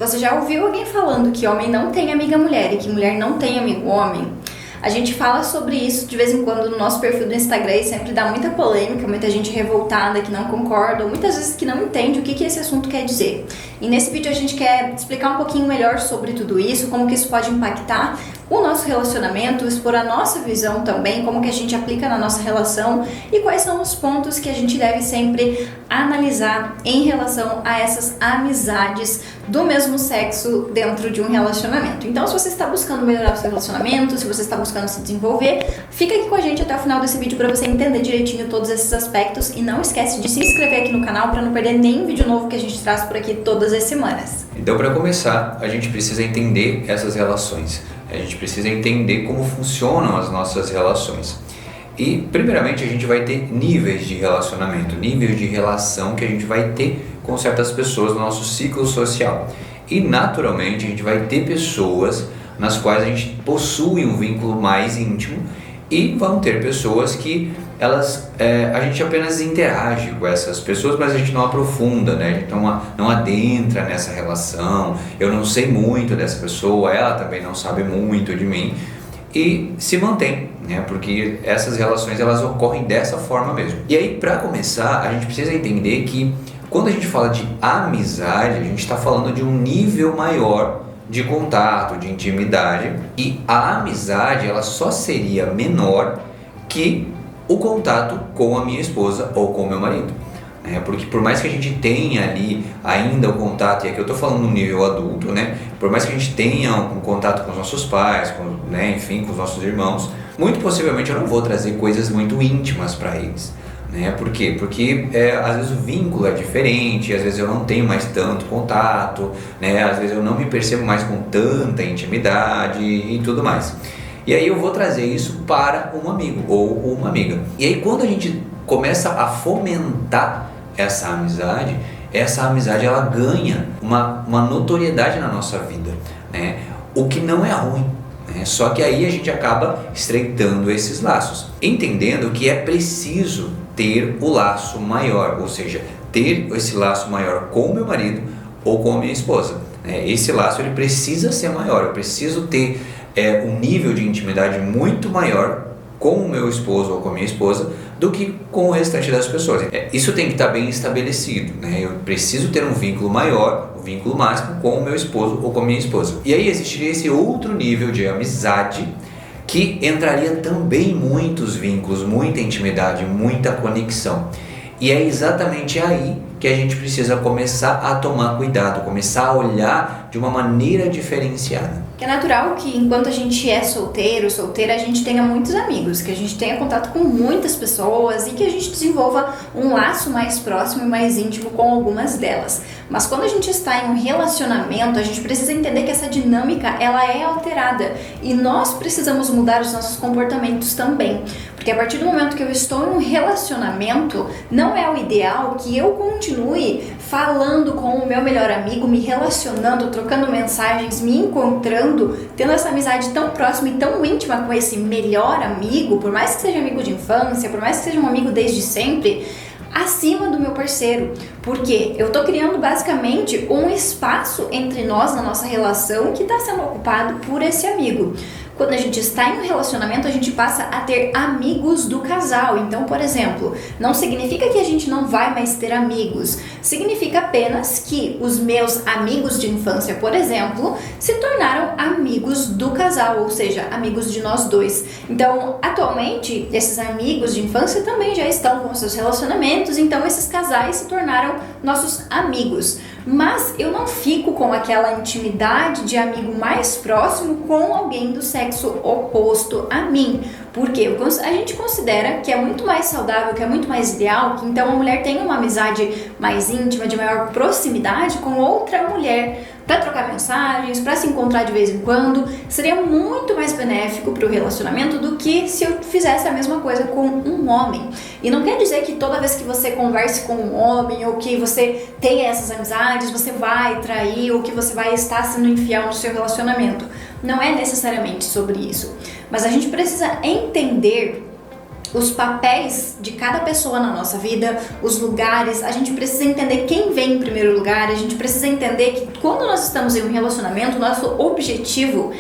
Você já ouviu alguém falando que homem não tem amiga mulher e que mulher não tem amigo homem? A gente fala sobre isso de vez em quando no nosso perfil do Instagram e sempre dá muita polêmica, muita gente revoltada que não concorda ou muitas vezes que não entende o que esse assunto quer dizer. E nesse vídeo a gente quer explicar um pouquinho melhor sobre tudo isso, como que isso pode impactar o nosso relacionamento, expor a nossa visão também, como que a gente aplica na nossa relação e quais são os pontos que a gente deve sempre analisar em relação a essas amizades do mesmo sexo dentro de um relacionamento. Então, se você está buscando melhorar o seu relacionamento, se você está buscando se desenvolver, fica aqui com a gente até o final desse vídeo para você entender direitinho todos esses aspectos e não esquece de se inscrever aqui no canal para não perder nenhum vídeo novo que a gente traz por aqui todas as semanas. Então, para começar, a gente precisa entender essas relações. A gente precisa entender como funcionam as nossas relações. E, primeiramente, a gente vai ter níveis de relacionamento, níveis de relação que a gente vai ter com certas pessoas no nosso ciclo social. E, naturalmente, a gente vai ter pessoas nas quais a gente possui um vínculo mais íntimo e vão ter pessoas que a gente apenas interage com essas pessoas, mas a gente não aprofunda, né? A gente não adentra nessa relação. Eu não sei muito dessa pessoa, ela também não sabe muito de mim e se mantém, né? Porque essas relações elas ocorrem dessa forma mesmo. E aí, para começar, a gente precisa entender que quando a gente fala de amizade, a gente está falando de um nível maior de contato, de intimidade, e a amizade ela só seria menor que o contato com a minha esposa ou com o meu marido. Porque por mais que a gente tenha ali ainda o contato, e aqui eu estou falando no nível adulto, né? Por mais que a gente tenha um contato com os nossos pais, enfim, com os nossos irmãos, muito possivelmente eu não vou trazer coisas muito íntimas para eles. Por quê? Porque às vezes o vínculo é diferente, às vezes eu não tenho mais tanto contato, às vezes eu não me percebo mais com tanta intimidade e tudo mais. E aí eu vou trazer isso para um amigo ou uma amiga. E aí quando a gente começa a fomentar essa amizade ela ganha uma notoriedade na nossa vida, o que não é ruim. Só que aí a gente acaba estreitando esses laços, entendendo que é preciso ter o laço maior, ou seja, ter esse laço maior com o meu marido ou com a minha esposa. Esse laço ele precisa ser maior, eu preciso ter um nível de intimidade muito maior com o meu esposo ou com a minha esposa do que com o restante das pessoas. Isso tem que estar bem estabelecido, Eu preciso ter um vínculo maior, um vínculo máximo com o meu esposo ou com a minha esposa. E aí existiria esse outro nível de amizade que entraria também muitos vínculos, muita intimidade, muita conexão. E é exatamente aí que a gente precisa começar a tomar cuidado, começar a olhar de uma maneira diferenciada. É natural que enquanto a gente é solteiro, solteira, a gente tenha muitos amigos, que a gente tenha contato com muitas pessoas e que a gente desenvolva um laço mais próximo e mais íntimo com algumas delas. Mas quando a gente está em um relacionamento, a gente precisa entender que essa dinâmica ela é alterada e nós precisamos mudar os nossos comportamentos também. Porque a partir do momento que eu estou em um relacionamento, não é o ideal que eu continue falando com o meu melhor amigo, me relacionando, trocando mensagens, me encontrando, tendo essa amizade tão próxima e tão íntima com esse melhor amigo, por mais que seja amigo de infância, por mais que seja um amigo desde sempre, acima do meu parceiro, porque eu tô criando basicamente um espaço entre nós na nossa relação que está sendo ocupado por esse amigo. Quando a gente está em um relacionamento, a gente passa a ter amigos do casal. Então, por exemplo, não significa que a gente não vai mais ter amigos. Significa apenas que os meus amigos de infância, por exemplo, se tornaram amigos do casal, ou seja, amigos de nós dois. Então, atualmente, esses amigos de infância também já estão com seus relacionamentos, então esses casais se tornaram nossos amigos. Mas eu não fico com aquela intimidade de amigo mais próximo com alguém do sexo oposto a mim. Porque a gente considera que é muito mais saudável, que é muito mais ideal, que então a mulher tenha uma amizade mais íntima, de maior proximidade com outra mulher, para trocar mensagens, para se encontrar de vez em quando. Seria muito mais benéfico para o relacionamento do que se eu fizesse a mesma coisa com um homem. E não quer dizer que toda vez que você converse com um homem ou que você tenha essas amizades, você vai trair ou que você vai estar sendo infiel no seu relacionamento. Não é necessariamente sobre isso. Mas a gente precisa entender os papéis de cada pessoa na nossa vida, os lugares, a gente precisa entender quem vem em primeiro lugar, a gente precisa entender que quando nós estamos em um relacionamento, nosso objetivo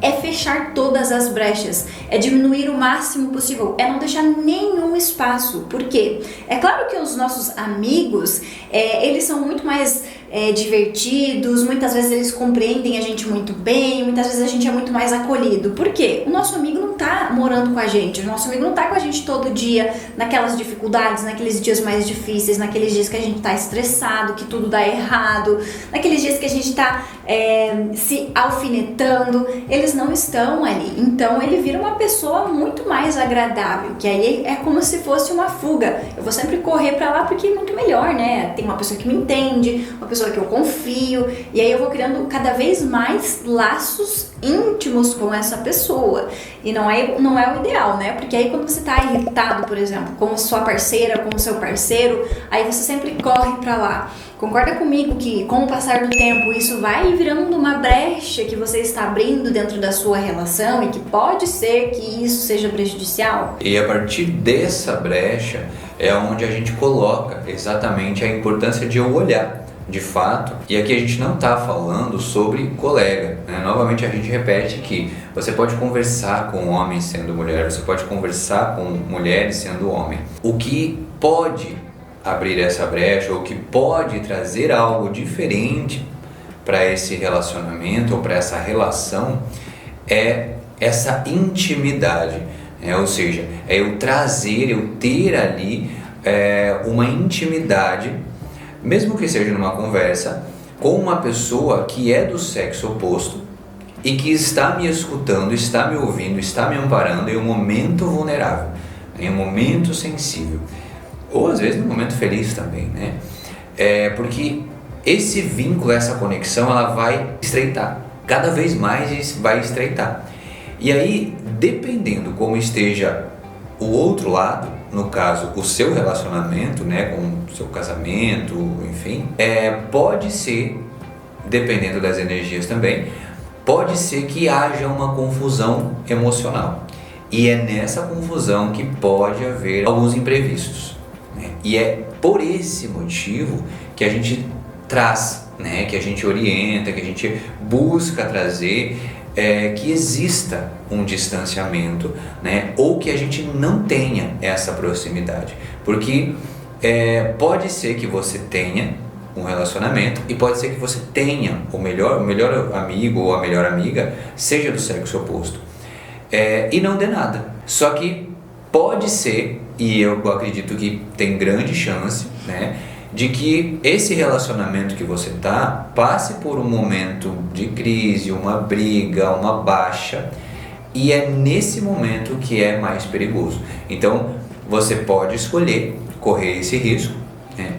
é fechar todas as brechas, é diminuir o máximo possível, é não deixar nenhum espaço. Por quê? É claro que os nossos amigos, eles são muito mais divertidos, muitas vezes eles compreendem a gente muito bem, muitas vezes a gente é muito mais acolhido. Por quê? O nosso amigo não tá morando com a gente, o nosso amigo não tá com a gente todo dia, naquelas dificuldades, naqueles dias mais difíceis, naqueles dias que a gente tá estressado, que tudo dá errado, naqueles dias que a gente tá se alfinetando. Eles não estão ali, então ele vira uma pessoa muito mais agradável, que aí é como se fosse uma fuga. Eu vou sempre correr pra lá porque é muito melhor, né? Tem uma pessoa que me entende, uma pessoa que eu confio, e aí eu vou criando cada vez mais laços íntimos com essa pessoa. E não é o ideal, né? Porque aí quando você tá irritado, por exemplo, com sua parceira, com o seu parceiro, aí você sempre corre pra lá. Concorda comigo que com o passar do tempo isso vai virando uma brecha que você está abrindo dentro da sua relação e que pode ser que isso seja prejudicial? E a partir dessa brecha é onde a gente coloca exatamente a importância de eu olhar de fato. E aqui a gente não está falando sobre colega, né? Novamente a gente repete que você pode conversar com homens sendo mulher, você pode conversar com mulheres sendo homem. O que pode abrir essa brecha, ou que pode trazer algo diferente para esse relacionamento ou para essa relação, é essa intimidade, ou seja, é eu trazer, eu ter ali uma intimidade, mesmo que seja numa conversa, com uma pessoa que é do sexo oposto e que está me escutando, está me ouvindo, está me amparando em um momento vulnerável, em um momento sensível. Ou às vezes no momento feliz também, né? Porque esse vínculo, essa conexão, ela vai estreitar. Cada vez mais vai estreitar. E aí, dependendo como esteja o outro lado, no caso, o seu relacionamento, né, com o seu casamento, enfim, pode ser, dependendo das energias também, pode ser que haja uma confusão emocional. E é nessa confusão que pode haver alguns imprevistos. E é por esse motivo que a gente traz, né, que a gente orienta, que a gente busca trazer que exista um distanciamento, né, ou que a gente não tenha essa proximidade. Porque pode ser que você tenha um relacionamento e pode ser que você tenha o melhor amigo ou a melhor amiga seja do sexo oposto. E não dê nada. Só que pode ser, e eu acredito que tem grande chance, né, de que esse relacionamento que você passe por um momento de crise, uma briga, uma baixa, e é nesse momento que é mais perigoso. Então, você pode escolher correr esse risco, né,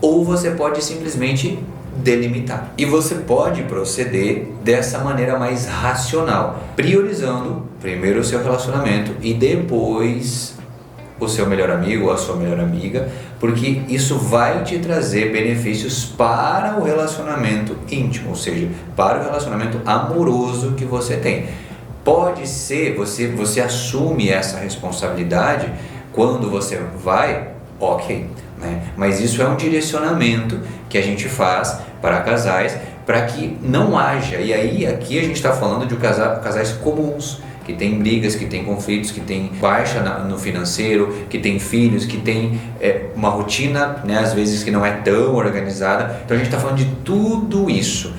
ou você pode simplesmente delimitar. E você pode proceder dessa maneira mais racional, priorizando primeiro o seu relacionamento e depois o seu melhor amigo ou a sua melhor amiga, porque isso vai te trazer benefícios para o relacionamento íntimo, ou seja, para o relacionamento amoroso que você tem. Pode ser, você assume essa responsabilidade quando você vai, ok, né? Mas isso é um direcionamento que a gente faz para casais, para que não haja, e aí aqui a gente está falando de casais comuns, que tem brigas, que tem conflitos, que tem baixa no financeiro, que tem filhos, que tem uma rotina, né, às vezes que não é tão organizada. Então a gente está falando de tudo isso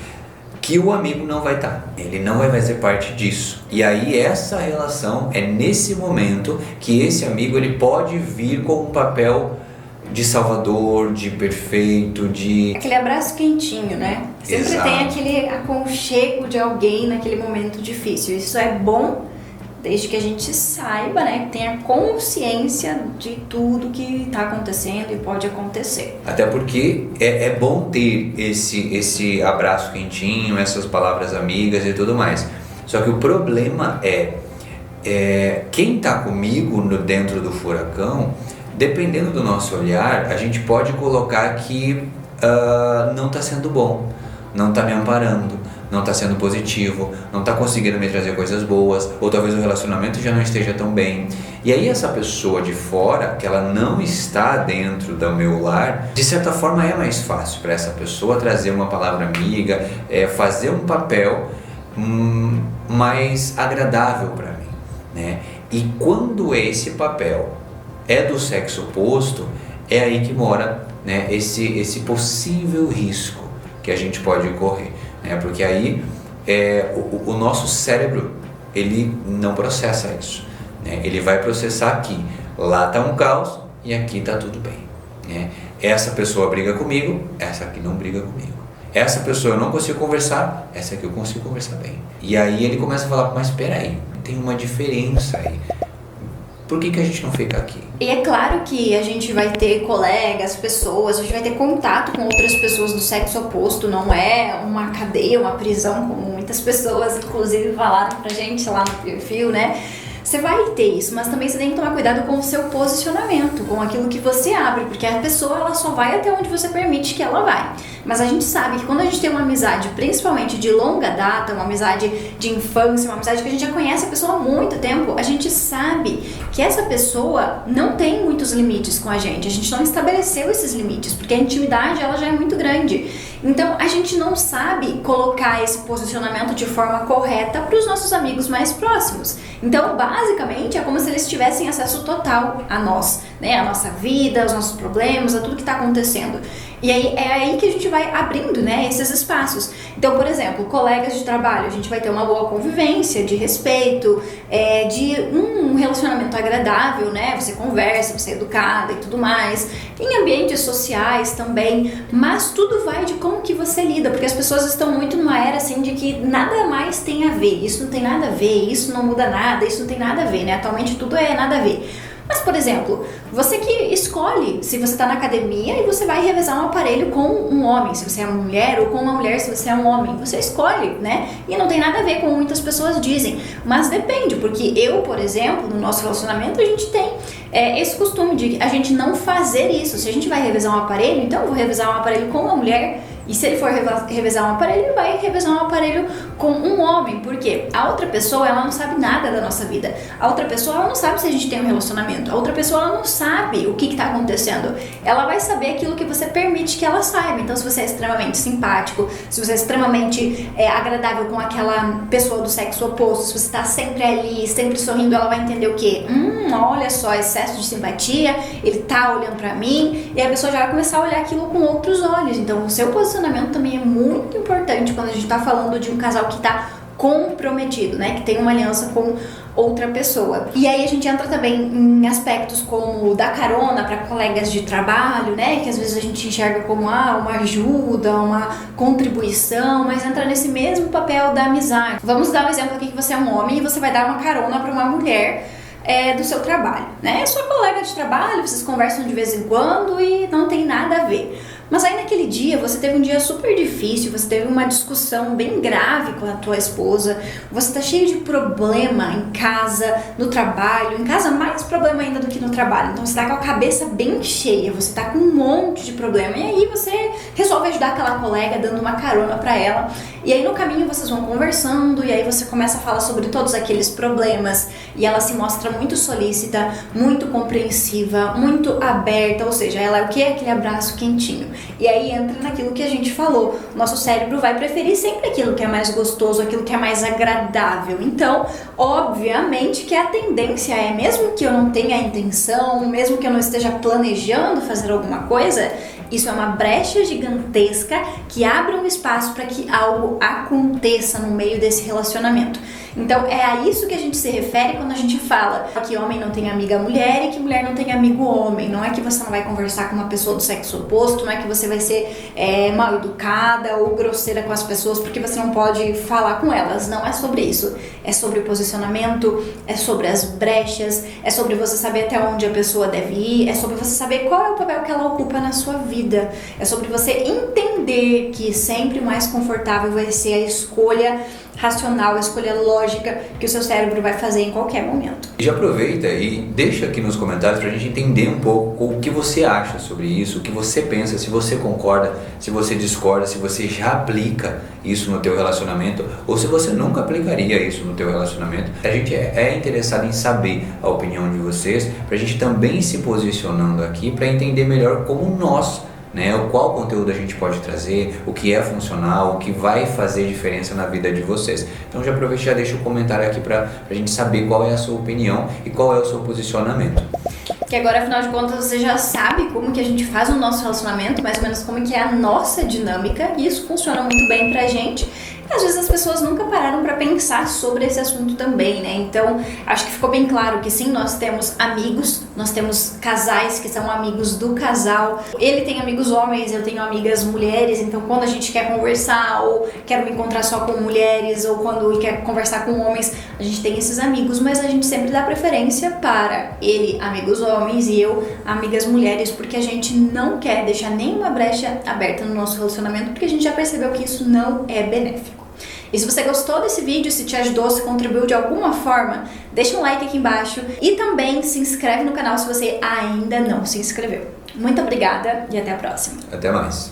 que o amigo não vai estar, ele não vai fazer parte disso. E aí essa relação é nesse momento que esse amigo ele pode vir com um papel de salvador, de perfeito, de... aquele abraço quentinho, né? Sempre Exato. tem aquele aconchego de alguém naquele momento difícil. Isso é bom desde que a gente saiba, né? Que tenha consciência de tudo que está acontecendo e pode acontecer. Até porque é bom ter esse abraço quentinho, essas palavras amigas e tudo mais. Só que o problema quem está comigo dentro do furacão, dependendo do nosso olhar, a gente pode colocar que não está sendo bom, não está me amparando, não está sendo positivo, não está conseguindo me trazer coisas boas, ou talvez o relacionamento já não esteja tão bem. E aí essa pessoa de fora, que ela não está dentro do meu lar, de certa forma é mais fácil para essa pessoa trazer uma palavra amiga, fazer um papel mais agradável para mim, né? E quando esse papel é do sexo oposto, é aí que mora, né, esse possível risco que a gente pode correr, né? Porque aí o nosso cérebro, ele não processa isso, né? Ele vai processar aqui, lá está um caos e aqui está tudo bem, né? Essa pessoa briga comigo, essa aqui não briga comigo. Essa pessoa eu não consigo conversar, essa aqui eu consigo conversar bem. E aí ele começa a falar, mas espera aí, tem uma diferença aí. Por que a gente não fica aqui? E é claro que a gente vai ter colegas, pessoas, a gente vai ter contato com outras pessoas do sexo oposto, não é uma cadeia, uma prisão, como muitas pessoas, inclusive, falaram pra gente lá no perfil, né? Você vai ter isso, mas também você tem que tomar cuidado com o seu posicionamento, com aquilo que você abre, porque a pessoa ela só vai até onde você permite que ela vai. Mas a gente sabe que quando a gente tem uma amizade, principalmente de longa data, uma amizade de infância, uma amizade que a gente já conhece a pessoa há muito tempo, a gente sabe que essa pessoa não tem muitos limites com a gente não estabeleceu esses limites, porque a intimidade ela já é muito grande. Então a gente não sabe colocar esse posicionamento de forma correta para os nossos amigos mais próximos. Então basicamente é como se eles tivessem acesso total a nós, né? A nossa vida, os nossos problemas, a tudo que está acontecendo. E aí é aí que a gente vai abrindo, né, esses espaços. Então, por exemplo, colegas de trabalho, a gente vai ter uma boa convivência, de respeito, de um relacionamento agradável, né? Você conversa, você é educada e tudo mais. Em ambientes sociais também, mas tudo vai de como que você lida, porque as pessoas estão muito numa era assim de que nada mais tem a ver, isso não tem nada a ver, isso não muda nada, isso não tem nada a ver, né? Atualmente tudo é nada a ver. Mas, por exemplo, você que escolhe se você está na academia e você vai revezar um aparelho com um homem, se você é uma mulher, ou com uma mulher se você é um homem. Você escolhe, né? E não tem nada a ver com muitas pessoas dizem. Mas depende, porque eu, por exemplo, no nosso relacionamento, a gente tem esse costume de a gente não fazer isso. Se a gente vai revezar um aparelho, então eu vou revezar um aparelho com uma mulher. E se ele for revezar um aparelho, ele vai revezar um aparelho com um homem. Por quê? A outra pessoa, ela não sabe nada da nossa vida. A outra pessoa, ela não sabe se a gente tem um relacionamento. A outra pessoa, ela não sabe o que está acontecendo. Ela vai saber aquilo que você permite que ela saiba. Então, se você é extremamente simpático, se você é extremamente agradável com aquela pessoa do sexo oposto, se você está sempre ali, sempre sorrindo, ela vai entender o quê? Olha só, excesso de simpatia, ele tá olhando pra mim, e a pessoa já vai começar a olhar aquilo com outros olhos. Então, o seu posicionamento também é muito importante quando a gente tá falando de um casal que tá comprometido, né? Que tem uma aliança com outra pessoa. E aí a gente entra também em aspectos como dar carona para colegas de trabalho, né? Que às vezes a gente enxerga como uma ajuda, uma contribuição, mas entra nesse mesmo papel da amizade. Vamos dar um exemplo aqui que você é um homem e você vai dar uma carona para uma mulher do seu trabalho, né? É sua colega de trabalho, vocês conversam de vez em quando e não tem nada a ver. Mas aí naquele dia, você teve um dia super difícil, você teve uma discussão bem grave com a tua esposa, você tá cheio de problema em casa, no trabalho, em casa mais problema ainda do que no trabalho, então você tá com a cabeça bem cheia, você tá com um monte de problema, e aí você resolve ajudar aquela colega dando uma carona pra ela, e aí no caminho vocês vão conversando, e aí você começa a falar sobre todos aqueles problemas, e ela se mostra muito solícita, muito compreensiva, muito aberta, ou seja, ela é o que? Aquele abraço quentinho. E aí entra naquilo que a gente falou. Nosso cérebro vai preferir sempre aquilo que é mais gostoso, aquilo que é mais agradável. Então, obviamente que a tendência é, mesmo que eu não tenha a intenção, mesmo que eu não esteja planejando fazer alguma coisa, isso é uma brecha gigantesca que abre um espaço para que algo aconteça no meio desse relacionamento. Então é a isso que a gente se refere quando a gente fala que homem não tem amiga mulher e que mulher não tem amigo homem. Não é que você não vai conversar com uma pessoa do sexo oposto, não é que você vai ser mal educada ou grosseira com as pessoas porque você não pode falar com elas. Não é sobre isso. É sobre o posicionamento, é sobre as brechas, é sobre você saber até onde a pessoa deve ir, é sobre você saber qual é o papel que ela ocupa na sua vida, é sobre você entender que sempre o mais confortável vai ser a escolha racional, a escolha lógica lógica que o seu cérebro vai fazer em qualquer momento. Já aproveita e deixa aqui nos comentários pra gente entender um pouco o que você acha sobre isso, o que você pensa, se você concorda, se você discorda, se você já aplica isso no teu relacionamento ou se você nunca aplicaria isso no teu relacionamento. A gente é interessado em saber a opinião de vocês, pra gente também se posicionando aqui para entender melhor como nós, qual conteúdo a gente pode trazer, o que é funcional, o que vai fazer diferença na vida de vocês. Então já aproveita e já deixa um comentário aqui pra gente saber qual é a sua opinião e qual é o seu posicionamento. Que agora, afinal de contas, você já sabe como que a gente faz o nosso relacionamento, mais ou menos como que é a nossa dinâmica, e isso funciona muito bem pra gente. E às vezes as pessoas nunca pararam pra pensar sobre esse assunto também, né? Então, acho que ficou bem claro que sim, nós temos amigos, nós temos casais que são amigos do casal. Ele tem amigos homens, eu tenho amigas mulheres, então quando a gente quer conversar, ou quer me encontrar só com mulheres, ou quando quer conversar com homens, a gente tem esses amigos, mas a gente sempre dá preferência para ele, amigos homens, e eu, amigas mulheres, porque a gente não quer deixar nenhuma brecha aberta no nosso relacionamento, porque a gente já percebeu que isso não é benéfico. E se você gostou desse vídeo, se te ajudou, se contribuiu de alguma forma, deixa um like aqui embaixo e também se inscreve no canal se você ainda não se inscreveu. Muito obrigada e até a próxima. Até mais.